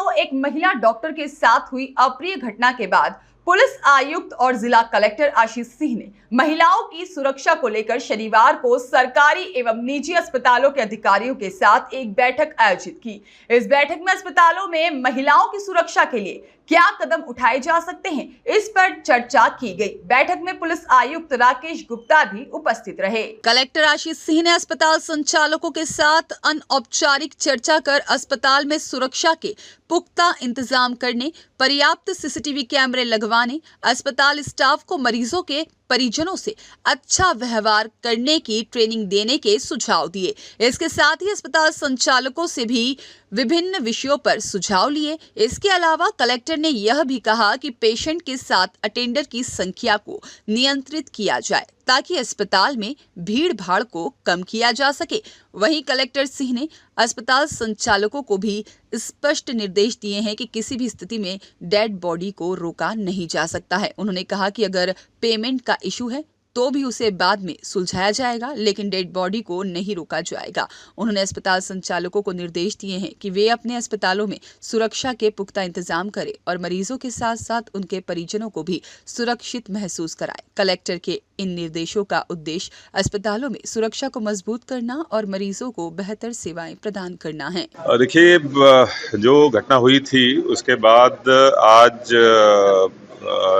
दिनों एक महिला डॉक्टर के साथ हुई अप्रिय घटना के बाद पुलिस आयुक्त और जिला कलेक्टर आशीष सिंह ने महिलाओं की सुरक्षा को लेकर शनिवार को सरकारी एवं निजी अस्पतालों के अधिकारियों के साथ एक बैठक आयोजित की। इस बैठक में अस्पतालों में महिलाओं की सुरक्षा के लिए क्या कदम उठाए जा सकते हैं, इस पर चर्चा की गई। बैठक में पुलिस आयुक्त राकेश गुप्ता भी उपस्थित रहे। कलेक्टर आशीष सिंह ने अस्पताल संचालकों के साथ अनौपचारिक चर्चा कर अस्पताल में सुरक्षा के पुख्ता इंतजाम करने, पर्याप्त सीसीटीवी कैमरे लगवाने, अस्पताल स्टाफ को मरीजों के परिजनों से अच्छा व्यवहार करने की ट्रेनिंग देने के सुझाव दिए। इसके साथ ही अस्पताल संचालकों से भी विभिन्न विषयों पर सुझाव लिए। इसके अलावा कलेक्टर ने यह भी कहा कि पेशेंट के साथ अटेंडर की संख्या को नियंत्रित किया जाए ताकि अस्पताल में भीड़ भाड़ को कम किया जा सके। वहीं कलेक्टर सिंह ने अस्पताल संचालकों को भी स्पष्ट निर्देश दिए हैं कि किसी भी स्थिति में डेड बॉडी को रोका नहीं जा सकता है। उन्होंने कहा कि अगर पेमेंट का इशू है तो भी उसे बाद में सुलझाया जाएगा, लेकिन डेड बॉडी को नहीं रोका जाएगा। उन्होंने अस्पताल संचालकों को निर्देश दिए हैं कि वे अपने अस्पतालों में सुरक्षा के पुख्ता इंतजाम करें और मरीजों के साथ साथ उनके परिजनों को भी सुरक्षित महसूस कराएं। कलेक्टर के इन निर्देशों का उद्देश्य अस्पतालों में सुरक्षा को मजबूत करना और मरीजों को बेहतर सेवाएं प्रदान करना है। देखिए, जो घटना हुई थी उसके बाद आज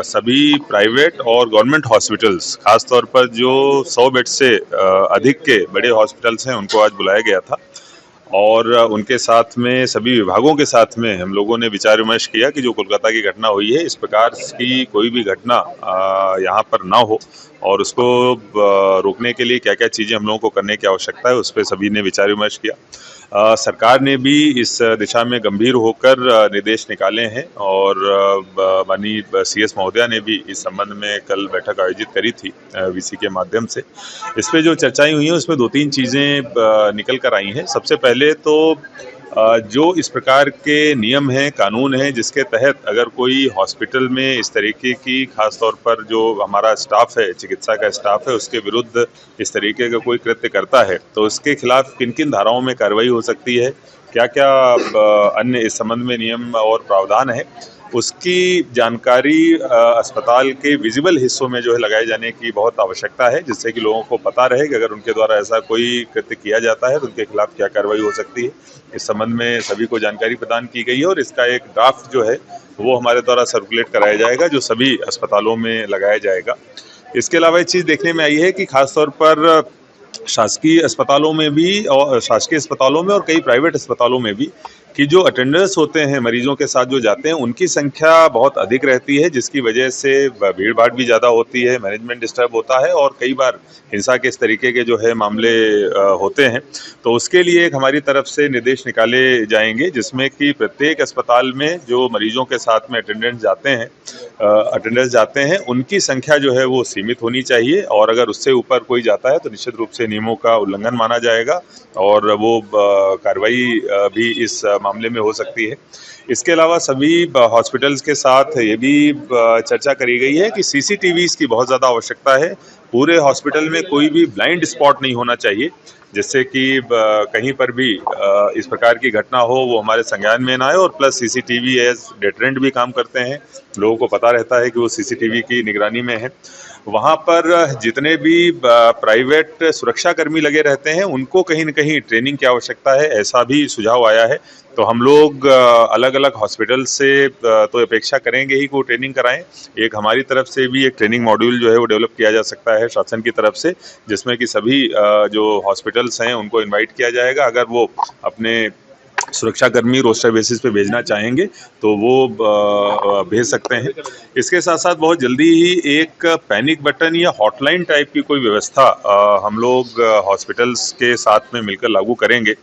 सभी प्राइवेट और गवर्नमेंट हॉस्पिटल्स, खासतौर पर जो 100 बेड से अधिक के बड़े हॉस्पिटल्स हैं, उनको आज बुलाया गया था और उनके साथ में सभी विभागों के साथ में हम लोगों ने विचार विमर्श किया कि जो कोलकाता की घटना हुई है, इस प्रकार की कोई भी घटना यहाँ पर ना हो और उसको रोकने के लिए क्या क्या चीज़ें हम लोगों को करने की आवश्यकता है, उस पर सभी ने विचार विमर्श किया। सरकार ने भी इस दिशा में गंभीर होकर निर्देश निकाले हैं और माननीय सीएस महोदया ने भी इस संबंध में कल बैठक आयोजित करी थी वीसी के माध्यम से। इस पे जो चर्चाएं हुई हैं उसमें 2-3 चीज़ें निकल कर आई हैं। सबसे पहले तो जो इस प्रकार के नियम हैं, कानून हैं, जिसके तहत अगर कोई हॉस्पिटल में इस तरीके की, खासतौर पर जो हमारा स्टाफ है, चिकित्सा का स्टाफ है, उसके विरुद्ध इस तरीके का कोई कृत्य करता है तो उसके खिलाफ किन किन धाराओं में कार्रवाई हो सकती है, क्या क्या अन्य इस संबंध में नियम और प्रावधान है, उसकी जानकारी अस्पताल के विजिबल हिस्सों में जो है लगाए जाने की बहुत आवश्यकता है, जिससे कि लोगों को पता रहे कि अगर उनके द्वारा ऐसा कोई कृत्य किया जाता है तो उनके खिलाफ क्या कार्रवाई हो सकती है। इस संबंध में सभी को जानकारी प्रदान की गई है और इसका एक ड्राफ्ट जो है वो हमारे द्वारा सर्कुलेट कराया जाएगा, जो सभी अस्पतालों में लगाया जाएगा। इसके अलावा एक चीज़ देखने में आई है कि खासतौर पर शासकीय अस्पतालों में भी और शासकीय अस्पतालों में और कई प्राइवेट अस्पतालों में भी कि जो अटेंडर्स होते हैं मरीजों के साथ जो जाते हैं, उनकी संख्या बहुत अधिक रहती है, जिसकी वजह से भीड़ भाड़ भी ज़्यादा होती है, मैनेजमेंट डिस्टर्ब होता है और कई बार हिंसा के इस तरीके के जो है मामले होते हैं। तो उसके लिए एक हमारी तरफ से निर्देश निकाले जाएंगे, जिसमें कि प्रत्येक अस्पताल में जो मरीजों के साथ में अटेंडर्स जाते हैं उनकी संख्या जो है वो सीमित होनी चाहिए और अगर उससे ऊपर कोई जाता है तो निश्चित रूप से नियमों का उल्लंघन माना जाएगा और वो कार्रवाई भी इस मामले में हो सकती है। इसके अलावा सभी हॉस्पिटल्स के साथ ये भी चर्चा करी गई है कि सीसीटीवीज़ की बहुत ज़्यादा आवश्यकता है। पूरे हॉस्पिटल में कोई भी ब्लाइंड स्पॉट नहीं होना चाहिए, जिससे कि कहीं पर भी इस प्रकार की घटना हो वो हमारे संज्ञान में ना आए और प्लस सीसीटीवी एज डेटरेंट भी काम करते हैं। लोगों को पता रहता है कि वो सीसीटीवी की निगरानी में है। वहाँ पर जितने भी प्राइवेट सुरक्षाकर्मी लगे रहते हैं उनको कहीं न कहीं ट्रेनिंग की आवश्यकता है, ऐसा भी सुझाव आया है। तो हम लोग अलग अलग हॉस्पिटल से तो अपेक्षा करेंगे ही कि वो ट्रेनिंग कराएं। एक हमारी तरफ से भी एक ट्रेनिंग मॉड्यूल जो है वो डेवलप किया जा सकता है शासन की तरफ से, जिसमें कि सभी जो हॉस्पिटल्स हैं उनको इनवाइट किया जाएगा। अगर वो अपने सुरक्षाकर्मी रोस्टर बेसिस पे भेजना चाहेंगे तो वो भेज सकते हैं। इसके साथ साथ बहुत जल्दी ही एक पैनिक बटन या हॉटलाइन टाइप की कोई व्यवस्था हम लोग हॉस्पिटल्स के साथ में मिलकर लागू करेंगे।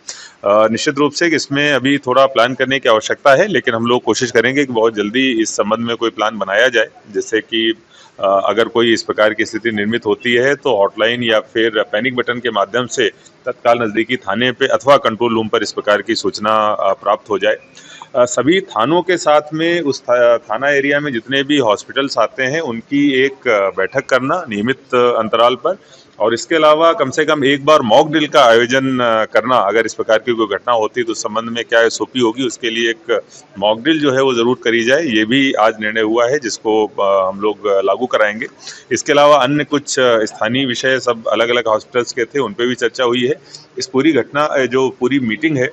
निश्चित रूप से इसमें अभी थोड़ा प्लान करने की आवश्यकता है, लेकिन हम लोग कोशिश करेंगे कि बहुत जल्दी इस संबंध में कोई प्लान बनाया जाए, जिससे कि अगर कोई इस प्रकार की स्थिति निर्मित होती है तो हॉटलाइन या फिर पैनिक बटन के माध्यम से तत्काल नज़दीकी थाने पे अथवा कंट्रोल रूम पर इस प्रकार की सूचना प्राप्त हो जाए। सभी थानों के साथ में उस थाना एरिया में जितने भी हॉस्पिटल्स आते हैं उनकी एक बैठक करना नियमित अंतराल पर और इसके अलावा कम से कम एक बार मॉक ड्रिल का आयोजन करना, अगर इस प्रकार की कोई घटना होती है तो उस संबंध में क्या एसओपी होगी, उसके लिए एक मॉक ड्रिल जो है वो जरूर करी जाए। ये भी आज निर्णय हुआ है जिसको हम लोग लागू कराएंगे। इसके अलावा अन्य कुछ स्थानीय विषय सब अलग अलग हॉस्पिटल्स के थे, उन पर भी चर्चा हुई है। इस पूरी घटना जो पूरी मीटिंग है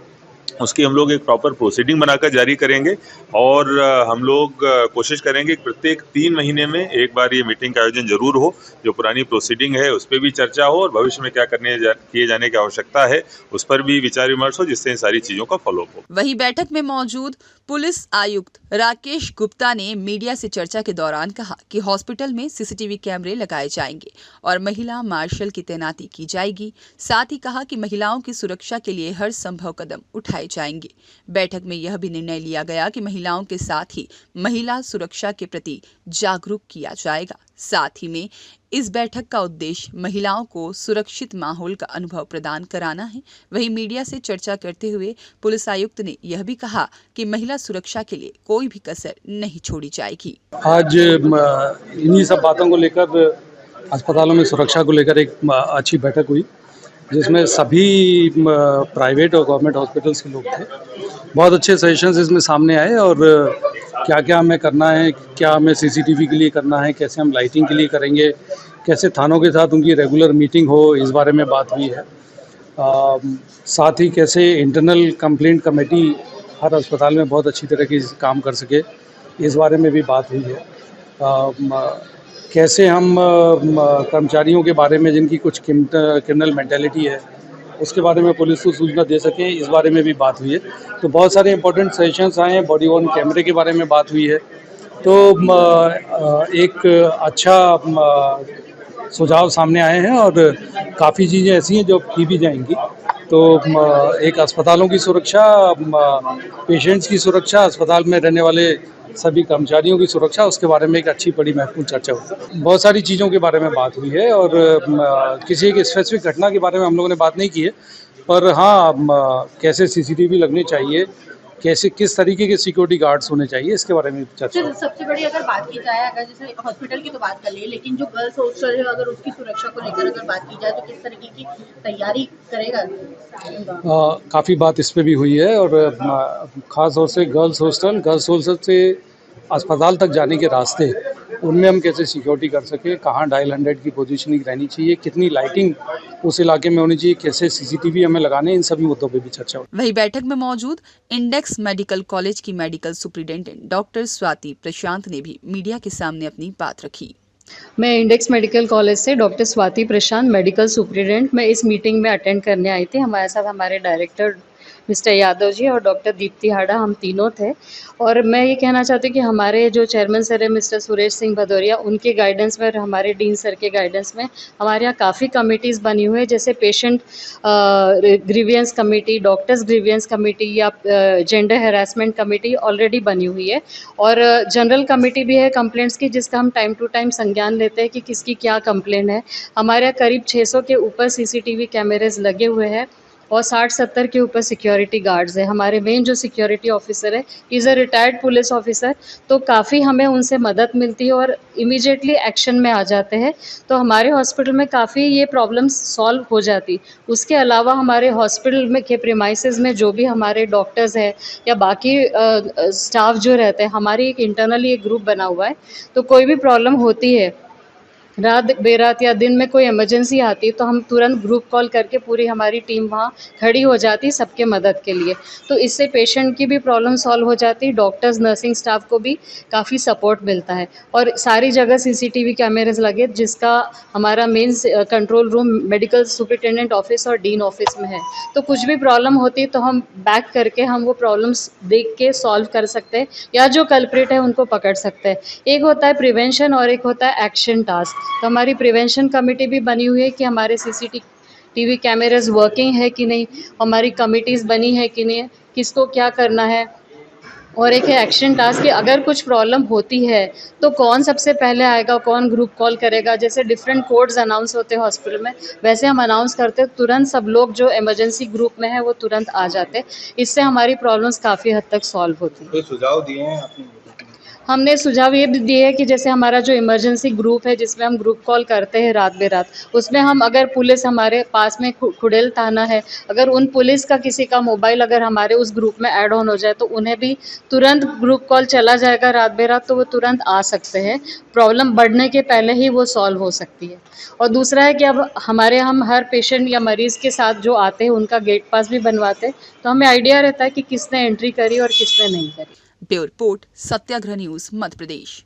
उसकी हम लोग एक प्रॉपर प्रोसीडिंग बनाकर जारी करेंगे और हम लोग कोशिश करेंगे कि प्रत्येक 3 महीने में एक बार ये मीटिंग का आयोजन जरूर हो। जो पुरानी प्रोसीडिंग है उस पर भी चर्चा हो और भविष्य में क्या किए जाने की आवश्यकता है उस पर भी विचार विमर्श हो, जिससे इन सारी चीजों का फॉलोअप हो। वहीं बैठक में मौजूद पुलिस आयुक्त राकेश गुप्ता ने मीडिया से चर्चा के दौरान कहा कि हॉस्पिटल में सीसीटीवी कैमरे लगाए जाएंगे और महिला मार्शल की तैनाती की जाएगी। साथ ही कहा कि महिलाओं की सुरक्षा के लिए हर संभव कदम उठाए जाएंगे। बैठक में यह भी निर्णय लिया गया कि महिलाओं के साथ ही महिला सुरक्षा के प्रति जागरूक किया जाएगा। साथ ही में इस बैठक का उद्देश्य महिलाओं को सुरक्षित माहौल का अनुभव प्रदान कराना है। वहीं मीडिया से चर्चा करते हुए पुलिस आयुक्त ने यह भी कहा कि महिला सुरक्षा के लिए कोई भी कसर नहीं छोड़ी जाएगी। आज इन्हीं सब बातों को लेकर अस्पतालों में सुरक्षा को लेकर एक अच्छी बैठक हुई, जिसमें सभी प्राइवेट और गवर्नमेंट हॉस्पिटल्स के लोग थे। बहुत अच्छे सजेशंस इसमें सामने आए और क्या क्या हमें करना है, क्या हमें सीसीटीवी के लिए करना है, कैसे हम लाइटिंग के लिए करेंगे, कैसे थानों के साथ उनकी रेगुलर मीटिंग हो, इस बारे में बात हुई है। साथ ही कैसे इंटरनल कंप्लेंट कमेटी हर अस्पताल में बहुत अच्छी तरह की काम कर सके, इस बारे में भी बात हुई है। कैसे हम कर्मचारियों के बारे में जिनकी कुछ क्रिमिनल मेंटालिटी है उसके बारे में पुलिस को सूचना दे सकें, इस बारे में भी बात हुई है। तो बहुत सारे इंपॉर्टेंट सजेशंस आए हैं। बॉडी वर्न कैमरे के बारे में बात हुई है। तो एक अच्छा सुझाव सामने आए हैं और काफ़ी चीज़ें ऐसी हैं जो की भी जाएंगी। तो एक अस्पतालों की सुरक्षा, पेशेंट्स की सुरक्षा, अस्पताल में रहने वाले सभी कर्मचारियों की सुरक्षा, उसके बारे में एक अच्छी बड़ी महत्वपूर्ण चर्चा हुई। बहुत सारी चीज़ों के बारे में बात हुई है और किसी एक स्पेसिफिक घटना के बारे में हम लोगों ने बात नहीं की है, पर हाँ कैसे सीसीटीवी लगने चाहिए, कैसे किस तरीके के सिक्योरिटी गार्ड्स होने चाहिए, इसके बारे में चर्चा। सबसे बड़ी अगर बात की जाए, अगर जैसे हॉस्पिटल की तो बात कर लिए, लेकिन जो गर्ल्स हॉस्टल है अगर उसकी सुरक्षा को लेकर अगर बात की जाए तो किस तरीके की तैयारी करेगा? काफ़ी बात इस पे भी हुई है और ख़ास तौर से गर्ल्स हॉस्टल से अस्पताल तक जाने के रास्ते, उनमें हम कैसे सिक्योरिटी कर सके, कहाँ डायल 100 की पोजीशनिंग रहनी चाहिए, कितनी लाइटिंग उस इलाके में होनी चाहिए, कैसे सीसीटीवी हमें लगाने, इन सभी मुद्दों पे भी चर्चा हुई। वही बैठक में मौजूद इंडेक्स मेडिकल कॉलेज की मेडिकल सुपरिटेंडेंट डॉक्टर स्वाति प्रशांत ने भी मीडिया के सामने अपनी बात रखी। मैं इंडेक्स मेडिकल कॉलेज से डॉक्टर स्वाति प्रशांत, मेडिकल सुपरिटेंडेंट, मैं इस मीटिंग में अटेंड करने आई थी। हमारे साथ हमारे डायरेक्टर मिस्टर यादव जी और डॉक्टर दीप्ति हाड़ा, हम तीनों थे। और मैं ये कहना चाहती हूँ कि हमारे जो चेयरमैन सर है मिस्टर सुरेश सिंह भदौरिया, उनके गाइडेंस में और हमारे डीन सर के गाइडेंस में हमारे यहाँ काफ़ी कमिटीज़ बनी हुई है, जैसे patient grievance committee, doctors grievance committee या जेंडर हैरेसमेंट कमेटी ऑलरेडी बनी हुई है। और जनरल कमेटी भी है कंप्लेंट्स की, जिसका हम टाइम टू टाइम संज्ञान लेते हैं कि किसकी क्या कंप्लेंट है। हमारे यहाँ करीब 600 के ऊपर सीसीटीवी कैमरेज लगे हुए हैं और 60-70 के ऊपर सिक्योरिटी गार्ड्स है। हमारे मेन जो सिक्योरिटी ऑफिसर है is a retired police officer, तो काफ़ी हमें उनसे मदद मिलती है और इमीडिएटली एक्शन में आ जाते हैं। तो हमारे हॉस्पिटल में काफ़ी ये प्रॉब्लम्स सॉल्व हो जाती। उसके अलावा हमारे हॉस्पिटल में के प्रीमाइसेस में जो भी हमारे डॉक्टर्स हैं या बाकी स्टाफ जो रहते हैं, हमारी एक इंटरनली एक ग्रुप बना हुआ है। तो कोई भी प्रॉब्लम होती है, रात बेरात या दिन में कोई इमरजेंसी आती है, तो हम तुरंत ग्रुप कॉल करके पूरी हमारी टीम वहाँ खड़ी हो जाती सबके मदद के लिए। तो इससे पेशेंट की भी प्रॉब्लम सॉल्व हो जाती, डॉक्टर्स नर्सिंग स्टाफ को भी काफ़ी सपोर्ट मिलता है। और सारी जगह सीसीटीवी कैमरेज लगे, जिसका हमारा main control room medical superintendent office और डीन ऑफिस में है। तो कुछ भी प्रॉब्लम होती है तो हम बैक करके हम वो प्रॉब्लम्स देख के सॉल्व कर सकते हैं या जो कल्प्रिट है उनको पकड़ सकते हैं। एक होता है प्रिवेंशन और एक होता है एक्शन टास्क। तो हमारी प्रिवेंशन कमेटी भी बनी हुई है कि हमारे सीसीटीवी कैमरेज वर्किंग है कि नहीं, हमारी कमिटीज़ बनी है कि नहीं, किसको क्या करना है। और एक है एक्शन टास्क कि अगर कुछ प्रॉब्लम होती है तो कौन सबसे पहले आएगा, कौन ग्रुप कॉल करेगा। जैसे डिफरेंट कोड्स अनाउंस होते हैं हॉस्पिटल में, वैसे हम अनाउंस करते हैं, तुरंत सब लोग जो इमरजेंसी ग्रुप में है वो तुरंत आ जाते हैं। इससे हमारी प्रॉब्लम्स काफ़ी हद तक सॉल्व होती हैं। कोई सुझाव दिए हैं आपने? हमने सुझाव ये भी दिए है कि जैसे हमारा जो इमरजेंसी ग्रुप है जिसमें हम ग्रुप कॉल करते हैं रात बेरात, उसमें हम अगर पुलिस हमारे पास में खुडेल थाना है, अगर उन पुलिस का किसी का मोबाइल अगर हमारे उस ग्रुप में ऐड ऑन हो जाए तो उन्हें भी तुरंत ग्रुप कॉल चला जाएगा रात बेरात, तो वो तुरंत आ सकते हैं। प्रॉब्लम बढ़ने के पहले ही वो सॉल्व हो सकती है। और दूसरा है कि अब हम हर पेशेंट या मरीज़ के साथ जो आते हैं उनका गेट पास भी बनवाते हैं, तो हमें आइडिया रहता है कि किसने एंट्री करी और किसने नहीं करी। ब्यूरो रिपोर्ट, सत्याग्रह न्यूज, मध्य प्रदेश।